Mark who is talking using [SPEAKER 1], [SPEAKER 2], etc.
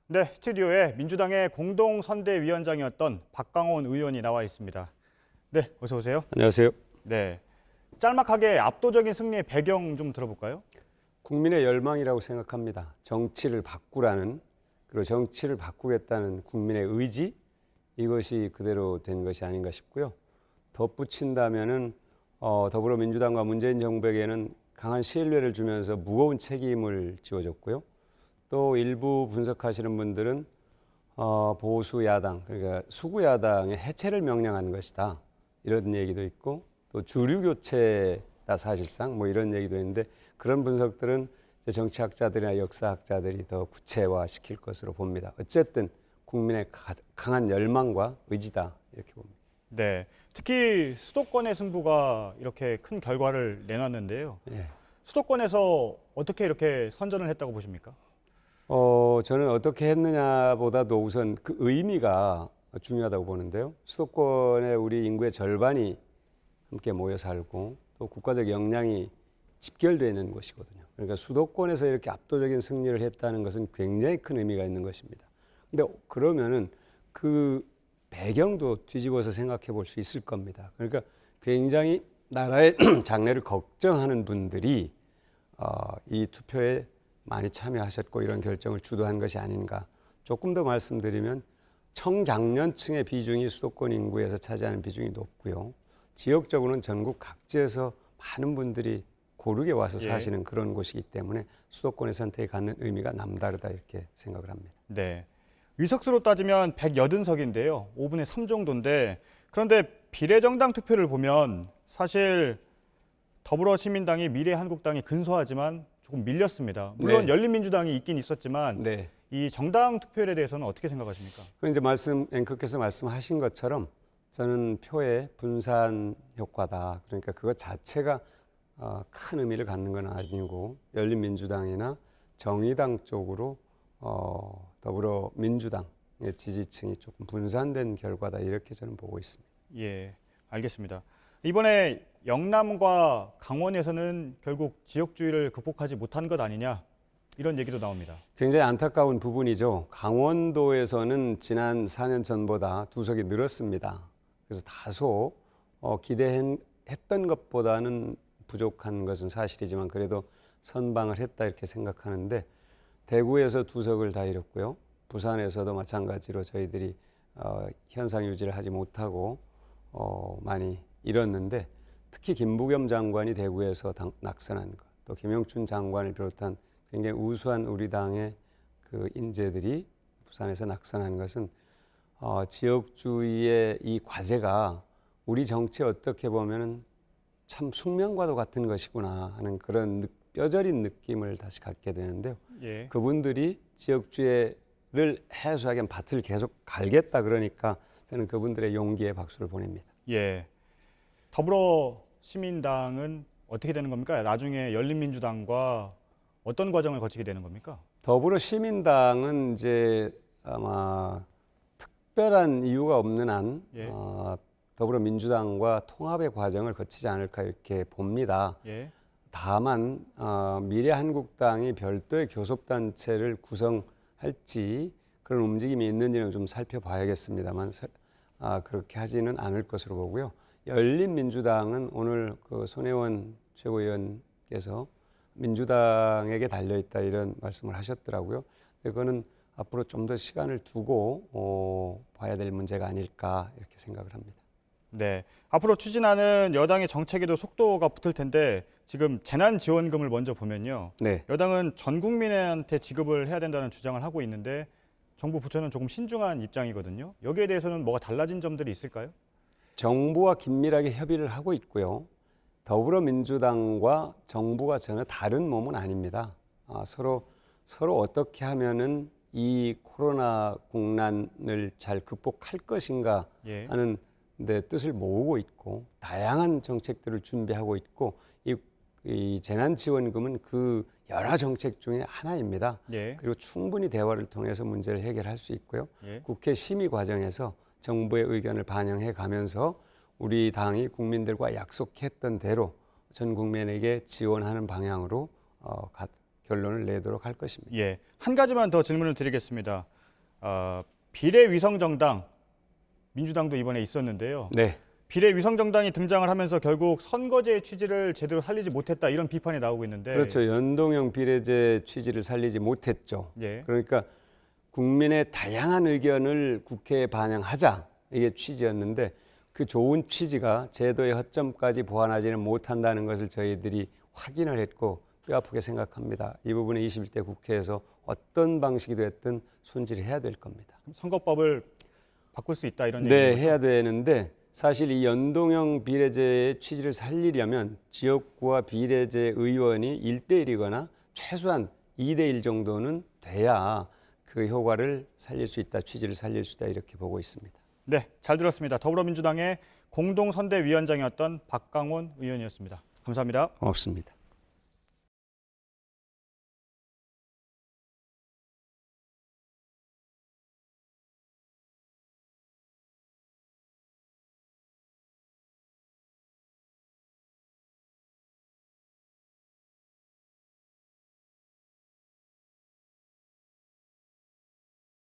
[SPEAKER 1] 네, 스튜디오에 민주당의 공동선대위원장이었던 박강원 의원이 나와 있습니다. 네, 어서 오세요.
[SPEAKER 2] 안녕하세요.
[SPEAKER 1] 네, 짤막하게 압도적인 승리의 배경 좀 들어볼까요?
[SPEAKER 2] 국민의 열망이라고 생각합니다. 정치를 바꾸라는, 그리고 정치를 바꾸겠다는 국민의 의지, 이것이 그대로 된 것이 아닌가 싶고요. 덧붙인다면은 더불어민주당과 문재인 정부에게는 강한 신뢰를 주면서 무거운 책임을 지어줬고요. 또 일부 분석하시는 분들은 보수 야당, 그러니까 수구 야당의 해체를 명령한 것이다, 이런 얘기도 있고, 또 주류 교체다 사실상 뭐 이런 얘기도 있는데, 그런 분석들은 정치학자들이나 역사학자들이 더 구체화시킬 것으로 봅니다. 어쨌든 국민의 강한 열망과 의지다, 이렇게 봅니다.
[SPEAKER 1] 네, 특히 수도권의 승부가 이렇게 큰 결과를 내놨는데요.
[SPEAKER 2] 예.
[SPEAKER 1] 수도권에서 어떻게 이렇게 선전을 했다고 보십니까?
[SPEAKER 2] 저는 어떻게 했느냐보다도 우선 그 의미가 중요하다고 보는데요. 수도권에 우리 인구의 절반이 함께 모여 살고 또 국가적 역량이 집결되어 있는 곳이거든요. 그러니까 수도권에서 이렇게 압도적인 승리를 했다는 것은 굉장히 큰 의미가 있는 것입니다. 근데 그러면은 그 배경도 뒤집어서 생각해 볼 수 있을 겁니다. 그러니까 굉장히 나라의 장래를 걱정하는 분들이 이 투표에 많이 참여하셨고 이런 결정을 주도한 것이 아닌가. 조금 더 말씀드리면 청장년층의 비중이 수도권 인구에서 차지하는 비중이 높고요. 지역적으로는 전국 각지에서 많은 분들이 고르게 와서 사시는 그런 곳이기 때문에 수도권의 선택이 갖는 의미가 남다르다, 이렇게 생각을 합니다.
[SPEAKER 1] 네, 의석수로 따지면 180석인데요. 5분의 3 정도인데, 그런데 비례정당 투표를 보면 사실 더불어시민당이 미래한국당이 근소하지만 조금 밀렸습니다. 물론
[SPEAKER 2] 네.
[SPEAKER 1] 열린민주당이 있긴 있었지만
[SPEAKER 2] 네.
[SPEAKER 1] 이 정당 투표율에 대해서는 어떻게 생각하십니까?
[SPEAKER 2] 그 이제 앵커께서 말씀하신 것처럼 저는 표의 분산 효과다. 그러니까 그것 자체가 큰 의미를 갖는 건 아니고, 열린민주당이나 정의당 쪽으로 더불어민주당의 지지층이 조금 분산된 결과다, 이렇게 저는 보고 있습니다.
[SPEAKER 1] 예, 알겠습니다. 이번에 영남과 강원에서는 결국 지역주의를 극복하지 못한 것 아니냐, 이런 얘기도 나옵니다.
[SPEAKER 2] 굉장히 안타까운 부분이죠. 강원도에서는 지난 4년 전보다 2석이 늘었습니다. 그래서 다소 기대했던 것보다는 부족한 것은 사실이지만 그래도 선방을 했다, 이렇게 생각하는데, 대구에서 2석을 다 잃었고요. 부산에서도 마찬가지로 저희들이 현상 유지를 하지 못하고 많이 잃었는데, 특히 김부겸 장관이 대구에서 낙선한 것, 또 김영춘 장관을 비롯한 굉장히 우수한 우리 당의 그 인재들이 부산에서 낙선한 것은 지역주의의 이 과제가 우리 정치에 어떻게 보면은 참 숙명과도 같은 것이구나 하는 그런 뼈저린 느낌을 다시 갖게 되는데요.
[SPEAKER 1] 예.
[SPEAKER 2] 그분들이 지역주의를 해소하기 위한 밭을 계속 갈겠다, 그러니까 저는 그분들의 용기에 박수를 보냅니다.
[SPEAKER 1] 예. 더불어시민당은 어떻게 되는 겁니까? 나중에 열린민주당과 어떤 과정을 거치게 되는 겁니까?
[SPEAKER 2] 더불어시민당은 이제 아마 특별한 이유가 없는 한
[SPEAKER 1] 예.
[SPEAKER 2] 더불어민주당과 통합의 과정을 거치지 않을까, 이렇게 봅니다.
[SPEAKER 1] 예.
[SPEAKER 2] 다만 미래한국당이 별도의 교섭단체를 구성할지 그런 움직임이 있는지는 좀 살펴봐야겠습니다만 그렇게 하지는 않을 것으로 보고요. 열린민주당은 오늘 그 손혜원 최고위원께서 민주당에게 달려있다, 이런 말씀을 하셨더라고요. 근데 그거는 앞으로 좀 더 시간을 두고 봐야 될 문제가 아닐까, 이렇게 생각을 합니다.
[SPEAKER 1] 네. 앞으로 추진하는 여당의 정책에도 속도가 붙을 텐데, 지금 재난지원금을 먼저 보면요.
[SPEAKER 2] 네.
[SPEAKER 1] 여당은 전 국민한테 지급을 해야 된다는 주장을 하고 있는데 정부 부처는 조금 신중한 입장이거든요. 여기에 대해서는 뭐가 달라진 점들이 있을까요?
[SPEAKER 2] 정부와 긴밀하게 협의를 하고 있고요. 더불어민주당과 정부가 전혀 다른 몸은 아닙니다. 서로 어떻게 하면은 이 코로나 국난을 잘 극복할 것인가
[SPEAKER 1] 예.
[SPEAKER 2] 하는 데 뜻을 모으고 있고, 다양한 정책들을 준비하고 있고, 이 재난지원금은 그 여러 정책 중에 하나입니다.
[SPEAKER 1] 예.
[SPEAKER 2] 그리고 충분히 대화를 통해서 문제를 해결할 수 있고요.
[SPEAKER 1] 예.
[SPEAKER 2] 국회 심의 과정에서 정부의 의견을 반영해 가면서 우리 당이 국민들과 약속했던 대로 전 국민에게 지원하는 방향으로 결론을 내도록 할 것입니다.
[SPEAKER 1] 예, 한 가지만 더 질문을 드리겠습니다. 비례위성정당 민주당도 이번에 있었는데요.
[SPEAKER 2] 네.
[SPEAKER 1] 비례위성정당이 등장을 하면서 결국 선거제 취지를 제대로 살리지 못했다 이런 비판이 나오고 있는데.
[SPEAKER 2] 그렇죠. 연동형 비례제 취지를 살리지 못했죠.
[SPEAKER 1] 예.
[SPEAKER 2] 그러니까 국민의 다양한 의견을 국회에 반영하자 이게 취지였는데 그 좋은 취지가 제도의 허점까지 보완하지는 못한다는 것을 저희들이 확인을 했고 뼈아프게 생각합니다. 이 부분은 21대 국회에서 어떤 방식이 됐든 손질을 해야 될 겁니다.
[SPEAKER 1] 선거법을 바꿀 수 있다 이런
[SPEAKER 2] 네,
[SPEAKER 1] 얘기죠.
[SPEAKER 2] 해야 되는데 사실 이 연동형 비례제의 취지를 살리려면 지역구와 비례제 의원이 1대1이거나 최소한 2대1 정도는 돼야 그 효과를 살릴 수 있다, 취지를 살릴 수 있다 이렇게 보고 있습니다.
[SPEAKER 1] 네, 잘 들었습니다. 더불어민주당의 공동선대위원장이었던 박강원 의원이었습니다. 감사합니다.
[SPEAKER 2] 고맙습니다.